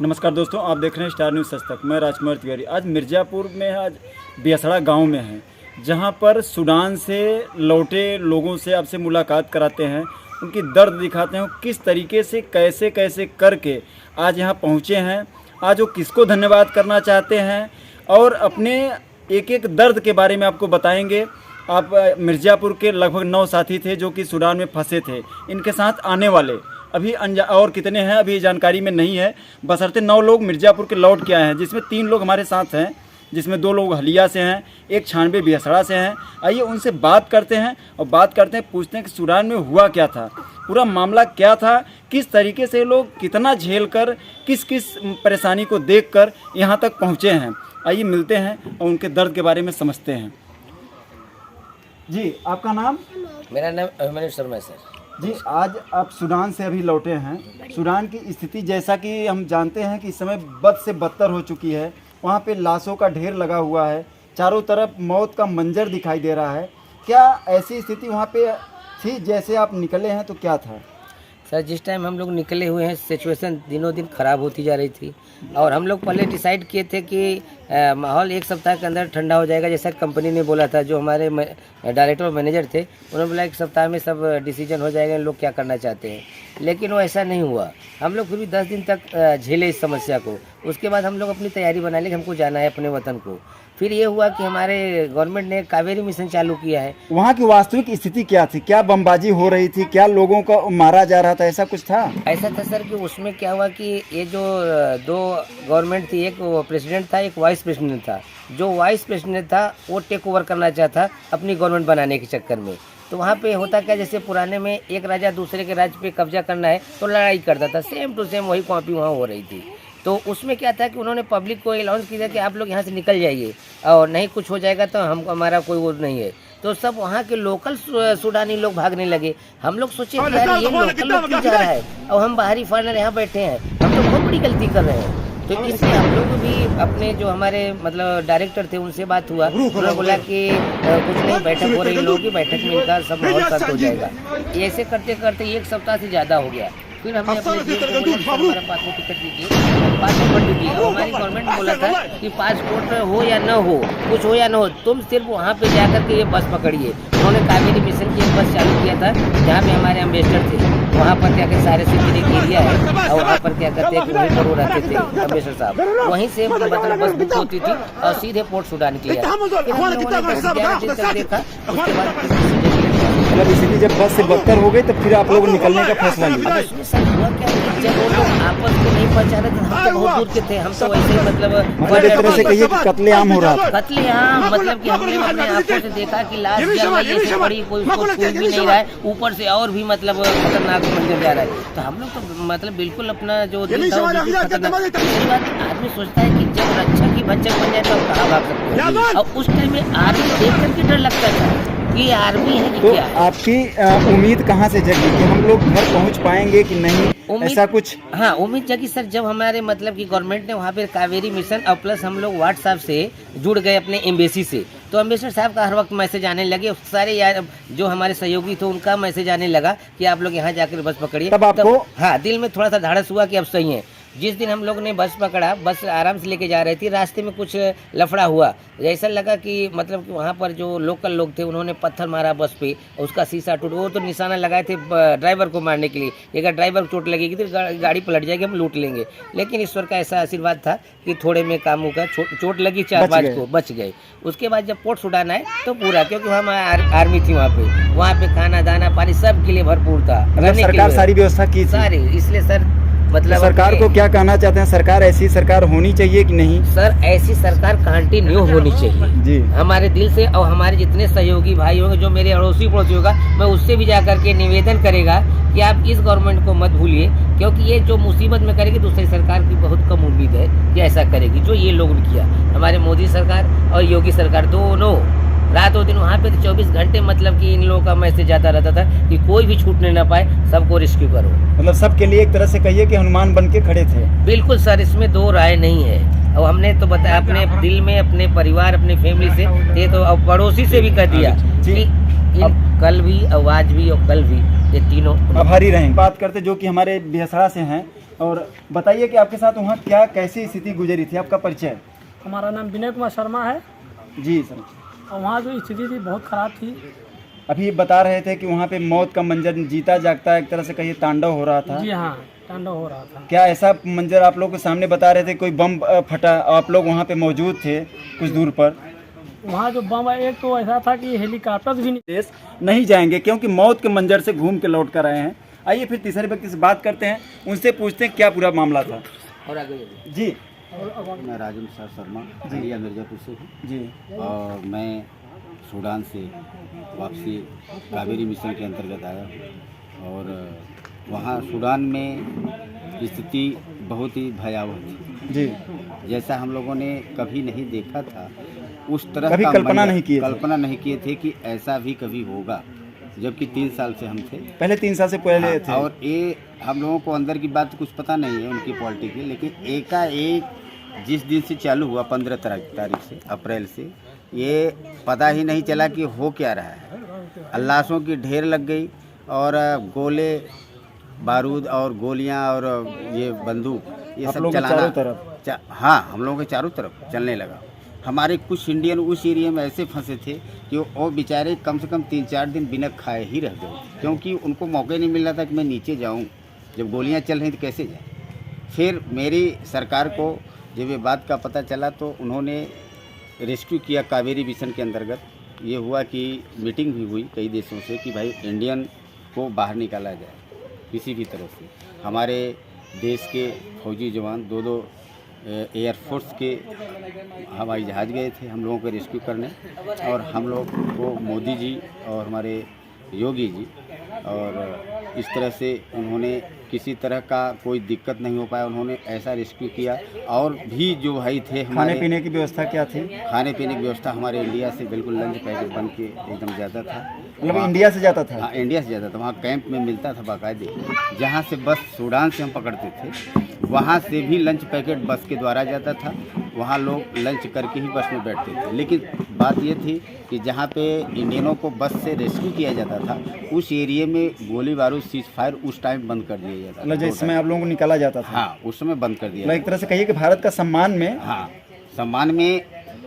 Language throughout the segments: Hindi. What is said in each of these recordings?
नमस्कार दोस्तों, आप देख रहे हैं स्टार न्यूज़ सच तक। मैं राजकुमार तिवारी। आज मिर्ज़ापुर में आज बियसड़ा गांव में हैं, जहां पर सूडान से लौटे लोगों से आपसे मुलाकात कराते हैं, उनकी दर्द दिखाते हैं, किस तरीके से कैसे कैसे करके आज यहां पहुंचे हैं, आज वो किसको धन्यवाद करना चाहते हैं और अपने एक एक दर्द के बारे में आपको बताएंगे। आप मिर्ज़ापुर के लगभग 9 साथी थे जो कि सूडान में फंसे थे। इनके साथ आने वाले अभी और कितने हैं अभी जानकारी में नहीं है, बशर्ते 9 लोग मिर्ज़ापुर के लौट के आए हैं, जिसमें 3 लोग हमारे साथ हैं, जिसमें 2 लोग हलिया से हैं, एक 96 बियसड़ा से हैं। आइए उनसे बात करते हैं और पूछते हैं कि सूडान में हुआ क्या था, पूरा मामला क्या था, किस तरीके से लोग कितना झेल कर किस किस परेशानी को देख कर यहाँ तक पहुँचे हैं। आइए मिलते हैं और उनके दर्द के बारे में समझते हैं। जी आपका नाम? मेरा नाम अभिमन्यु शर्मा है सर। जी आज आप सूडान से अभी लौटे हैं। सूडान की स्थिति जैसा कि हम जानते हैं कि इस समय बद से बदतर हो चुकी है। वहाँ पे लाशों का ढेर लगा हुआ है, चारों तरफ मौत का मंजर दिखाई दे रहा है। क्या ऐसी स्थिति वहाँ पे थी जैसे आप निकले हैं तो क्या था? सर जिस टाइम हम लोग निकले हुए हैं सिचुएशन दिनों दिन ख़राब होती जा रही थी और हम लोग पहले डिसाइड किए थे कि माहौल 1 सप्ताह के अंदर ठंडा हो जाएगा, जैसा कंपनी ने बोला था। जो हमारे डायरेक्टर और मैनेजर थे उन्होंने बोला 1 सप्ताह में सब डिसीजन हो जाएगा, लोग क्या करना चाहते हैं। लेकिन वो ऐसा नहीं हुआ। हम लोग फिर भी 10 दिन तक झेले इस समस्या को। उसके बाद हम लोग अपनी तैयारी बना ली कि हमको जाना है अपने वतन को। फिर ये हुआ कि हमारे गवर्नमेंट ने कावेरी मिशन चालू किया है। वहाँ की वास्तविक स्थिति क्या थी? क्या बमबाजी हो रही थी? क्या लोगों को मारा जा रहा था? ऐसा कुछ था? ऐसा था सर कि उसमें क्या हुआ कि ये जो 2 गवर्नमेंट थी, एक प्रेसिडेंट था, एक वाइस प्रेसिडेंट था। जो वाइस प्रेसिडेंट था वो टेक ओवर करना चाहता अपनी गवर्नमेंट बनाने के चक्कर में। तो वहाँ पे होता क्या, जैसे पुराने में एक राजा दूसरे के राज्य पे कब्जा करना है तो लड़ाई करता था, सेम टू सेम वही कॉपी वहाँ हो रही थी। तो उसमें क्या था कि उन्होंने पब्लिक को अनाउंस किया कि आप लोग यहाँ से निकल जाइए और नहीं कुछ हो जाएगा तो हमारा कोई वो नहीं है। तो सब वहाँ के लोकल सूडानी लोग भागने लगे। हम लोग सोचे कि यार ये लोकल लोग क्यों जा रहा है और हम बाहरी फॉरेनर यहाँ बैठे हैं, हम तो बहुत बड़ी गलती कर रहे हैं। तो इसलिए हम लोग भी अपने जो हमारे मतलब डायरेक्टर थे उनसे बात हुआ। उन्होंने बोला कि कुछ नहीं, बैठक हो रही, लोगों की बैठक में इनका सब माहौल शांत हो जाएगा। ऐसे करते करते 1 सप्ताह से ज़्यादा हो गया। फिर हमने अपने हमारा पासपोर्ट टिकट दीजिए, पासपोर्ट दीजिए। हमारी गवर्नमेंट ने बोला था कि पासपोर्ट हो या न हो, कुछ हो या न हो, तुम सिर्फ वहाँ पे जाकर के ये बस पकड़िए। उन्होंने कावेरी मिशन की एक बस चालू किया था जहाँ पे हमारे एम्बेसडर थे। वहाँ पर क्या कहते सारे सिक्योरिटी एरिया है और वहाँ पर क्या कहते हैं कि वहीं पर वो रहते थे एम्बेसडर साहब। वहीं से मतलब बस बुक होती थी और सीधे पोर्ट सूडान के लिए। फिर हम लोगों ने 11 दिन तक देखा, उसके बाद मतलब स्थिति जब बस से बदतर हो गई तो फिर आप लोग निकलने का फैसला लिया। हुआ क्या, जब वो लोग आपस को नहीं पहचान रहे थे, हम तो बहुत दूर के थे, हम तो वैसे ही मतलब एक तरह से कहिए कि कत्लेआम हो रहा था। कत्लेआम मतलब कि हमने अपने आंखों से देखा कि लाश जैसे पड़ी, कोई उसको छू भी नहीं रहा है, ऊपर से और भी मतलब खतरनाक मंजर जा रहा है। तो हम लोग तो मतलब बिल्कुल अपना जो खतरनाक। आदमी सोचता है कि जब रक्षा की भक्षक बन जाए तो कहाँ भाग सकते हैं, और उस टाइम में आर्मी देख करके डर लगता था कि आर्मी है कि तो क्या है। आपकी उम्मीद कहाँ से जगी कि हम लोग घर पहुँच पाएंगे कि नहीं, ऐसा कुछ? हाँ उम्मीद जगी सर, जब हमारे मतलब कि गवर्नमेंट ने वहाँ पे कावेरी मिशन और प्लस हम लोग व्हाट्सएप से जुड़ गए अपने एम्बेसी से, तो एम्बेसडर साहब का हर वक्त मैसेज आने लगे। सारे यार जो हमारे सहयोगी थे उनका मैसेज आने लगा कि आप लोग यहाँ जाकर बस पकड़िए। तब आपको हाँ दिल में थोड़ा सा धाड़स हुआ कि अब सही है। जिस दिन हम लोग ने बस पकड़ा, बस आराम से लेके जा रही थी, रास्ते में कुछ लफड़ा हुआ, ऐसा लगा कि मतलब कि वहाँ पर जो लोकल लोग थे उन्होंने पत्थर मारा बस पे, उसका शीशा टूट, वो तो निशाना लगाए थे ड्राइवर को मारने के लिए, अगर ड्राइवर को चोट लगेगी तो गाड़ी पलट जाएगी, हम लूट लेंगे। लेकिन ईश्वर का ऐसा आशीर्वाद था कि थोड़े में काम होगा, चोट लगी 4-5 को, बच गए। उसके बाद जब पोर्ट सुडान आए तो पूरा, क्योंकि हम आर्मी थी वहाँ पे खाना दाना पानी सब के लिए भरपूर था, सरकार सारी व्यवस्था की सारी, इसलिए सर मतलब सरकार को क्या कहना चाहते हैं? सरकार ऐसी सरकार होनी चाहिए कि नहीं? सर ऐसी सरकार कंटिन्यू होनी चाहिए जी, हमारे दिल से। और हमारे जितने सहयोगी भाई होंगे, जो मेरे अड़ोसी पड़ोसी होगा, मैं उससे भी जा करके निवेदन करेगा कि आप इस गवर्नमेंट को मत भूलिए, क्योंकि ये जो मुसीबत में करेगी दूसरी सरकार की बहुत कम उम्मीद है कि ऐसा करेगी जो ये लोग ने किया। हमारे मोदी सरकार और योगी सरकार दोनों रात और दिन वहाँ पे 24 घंटे मतलब कि इन लोगों का मैसेज आता रहता था कि कोई भी छूटने ना पाए, सबको रेस्क्यू करो। मतलब सबके लिए एक तरह से कहिए कि हनुमान बन के खड़े थे। बिल्कुल सर, इसमें दो राय नहीं है। और हमने तो बताया अपने दिल में, अपने परिवार, अपने फैमिली से, ये तो अब पड़ोसी से भी कह दिया कि कल भी, आज भी और कल भी, ये तीनों आभारी रहेंगे। बात करते जो कि हमारे बेहसड़ा से हैं, और बताइए कि आपके साथ वहाँ क्या कैसी स्थिति गुजरी थी, आपका परिचय? हमारा नाम विनय कुमार शर्मा है। जी सर। और वहाँ जो स्थिति थी बहुत ख़राब थी। अभी बता रहे थे कि वहाँ पे मौत का मंजर जीता जागता एक तरह से कहिए तांडव हो रहा था। जी हाँ, तांडव हो रहा था। क्या ऐसा मंजर आप लोग के सामने बता रहे थे? कोई बम फटा, आप लोग वहाँ पे मौजूद थे कुछ दूर पर? वहाँ जो बम, एक तो ऐसा था कि हेलीकॉप्टर भी देश नहीं जाएंगे क्योंकि मौत के मंजर से घूम के लौट कर आए हैं। आइए फिर तीसरे व्यक्ति से बात करते हैं, उनसे पूछते हैं क्या पूरा मामला था। और आगे जी, मैं राजेंद्र शर्मा इंडिया मिर्जापुर से हूँ जी, और मैं सूडान से वापसी कावेरी मिशन के अंतर्गत आया हूँ। और वहाँ सूडान में स्थिति बहुत ही भयावह थी जी। जैसा हम लोगों ने कभी नहीं देखा था, उस तरह कभी का कल्पना नहीं किए थे। कल्पना नहीं किए थे कि ऐसा भी कभी होगा, जबकि 3 साल से हम थे, पहले 3 साल से पहले थे। और ये हम लोगों को अंदर की बात कुछ पता नहीं है उनकी पॉलिटिक की, लेकिन एकाएक जिस दिन से चालू हुआ 15 तारीख से, अप्रैल से, ये पता ही नहीं चला कि हो क्या रहा है। लाशों की ढेर लग गई और गोले बारूद और गोलियां और ये बंदूक ये सब चलाना चारों तरफ। हाँ, हम लोगों के चारों तरफ चलने लगा। हमारे कुछ इंडियन उस एरिया में ऐसे फंसे थे कि वो बेचारे कम से कम 3-4 दिन बिना खाए ही रह गए, क्योंकि उनको मौका नहीं मिल रहा था कि मैं नीचे जाऊँ। जब गोलियाँ चल रही तो कैसे जाए। फिर मेरी सरकार को जब ये बात का पता चला तो उन्होंने रेस्क्यू किया कावेरी मिशन के अंतर्गत। ये हुआ कि मीटिंग भी हुई कई देशों से कि भाई इंडियन को बाहर निकाला जाए किसी भी तरह से। हमारे देश के फौजी जवान 2 एयरफोर्स के हवाई जहाज़ गए थे हम लोगों को रेस्क्यू करने, और हम लोग को मोदी जी और हमारे योगी जी, और इस तरह से उन्होंने किसी तरह का कोई दिक्कत नहीं हो पाया, उन्होंने ऐसा रेस्क्यू किया। और भी जो भाई थे हमारे, खाने पीने की व्यवस्था क्या थी? खाने पीने की व्यवस्था हमारे इंडिया से बिल्कुल लंच पैकेट बन के एकदम ज़्यादा था। मतलब इंडिया से जाता था? हाँ, इंडिया से ज़्यादा था। वहाँ कैंप में मिलता था बाकायदे। जहाँ से बस सूडान से हम पकड़ते थे, वहाँ से भी लंच पैकेट बस के द्वारा जाता था। वहाँ लोग लंच करके ही बस में बैठते थे। लेकिन बात ये थी कि जहाँ पे इंडियनों को बस से रेस्क्यू किया जाता था, उस एरिया में गोली बारूद सीज फायर उस टाइम बंद कर दिया जाता था। मतलब जिस समय आप लोगों को निकाला जाता था? हाँ, उस समय बंद कर दिया। मतलब एक तरह से कहिए कि भारत का सम्मान में, हाँ, सम्मान में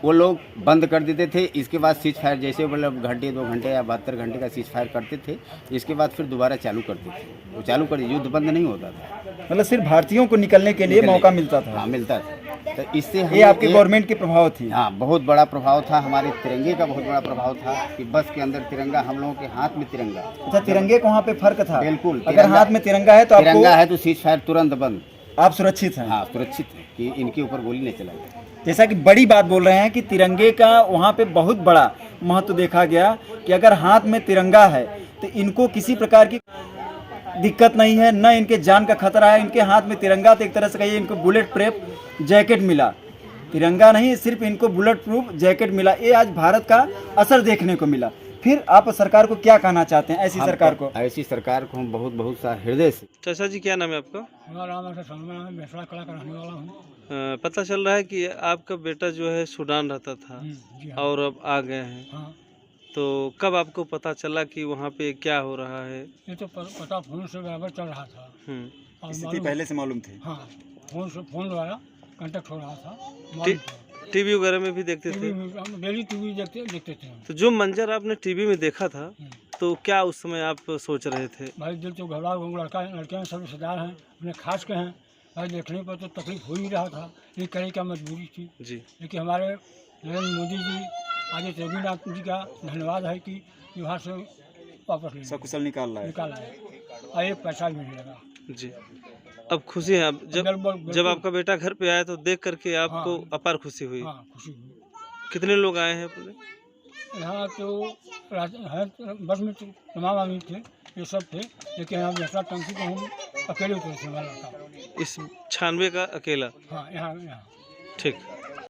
वो लोग बंद कर देते थे। इसके बाद सीज फायर जैसे मतलब घंटे 2 घंटे या 72 घंटे का सीज फायर करते थे, इसके बाद फिर दोबारा चालू करते थे। वो चालू कर युद्ध बंद नहीं होता था। मतलब सिर्फ भारतीयों को निकलने के लिए मौका मिलता था? हाँ, मिलता था। तो इससे ये आपके गवर्नमेंट के प्रभाव थी? हाँ, बहुत बड़ा प्रभाव था। हमारे तिरंगे का बहुत बड़ा प्रभाव था कि बस के अंदर तिरंगा, हम लोगों के हाथ में तिरंगा। अच्छा, तिरंगे को वहाँ पे फर्क था? बिल्कुल। अगर हाथ में तिरंगा है तो आपको, तिरंगा है तो सीज फायर तुरंत बंद, आप सुरक्षित हैं? हाँ, सुरक्षित है कि इनके ऊपर गोली नहीं चलाई। जैसा कि बड़ी बात बोल रहे हैं कि तिरंगे का वहाँ पे बहुत बड़ा महत्व देखा गया कि अगर हाथ में तिरंगा है तो इनको किसी प्रकार की दिक्कत नहीं है, न इनके जान का खतरा है। इनके हाथ में तिरंगा, तो एक तरह से कहिए इनको बुलेट प्रूफ जैकेट मिला। तिरंगा नहीं, सिर्फ इनको बुलेट प्रूफ जैकेट मिला। ये आज भारत का असर देखने को मिला। फिर आप सरकार को क्या कहना चाहते हैं? ऐसी सरकार को, ऐसी सरकार को हम बहुत सा हृदय से। चाचा जी, क्या नाम है आपका? हमारा नाम है शर्मा, मैं बेसड़ा कला का रहने वाला हूँ। पता चल रहा है कि आपका बेटा जो है सूडान रहता था और अब आ गए हैं। हाँ, तो कब आपको पता चला कि वहाँ पे क्या हो रहा है? ये तो पता फोन से बराबर चल रहा था। हम्म। और स्थिति मालूम- पहले से मालूम थी? हाँ, फोन द्वारा कांटेक्ट हो रहा था। टीवी वगैरह में भी देखते टीवी थे? में हम डेली टीवी देखते थे हम। तो जो मंजर आपने टीवी में देखा था तो क्या उस समय आप सोच रहे थे? भाई दिल तो घबरा, लड़के सब रिश्तेदार हैं, अपने खास के हैं। भाई देखने पर तो तकलीफ हो ही रहा था, ये करे क्या मजबूरी थी। जी। लेकिन हमारे नरेंद्र मोदी जी, आदित्य योगीनाथ जी का धन्यवाद है कि वहाँ से वापस ले सकुशल निकाल रहा है। निकाला है और एक पैसा भी नहीं लगा। जी। अब खुशी है आप जब आपका बेटा घर पे आया तो देख करके आपको अपार खुशी हुई? हाँ, खुशी हुई। कितने लोग आए हैं पूरे? यहाँ तो है बस में तो तमाम आदमी थे, ये सब थे, लेकिन यहाँ जैसा टंकी को हम अकेले उतरे थे हमारा लड़का। इस 96 का अकेला? हाँ, यहाँ ठीक।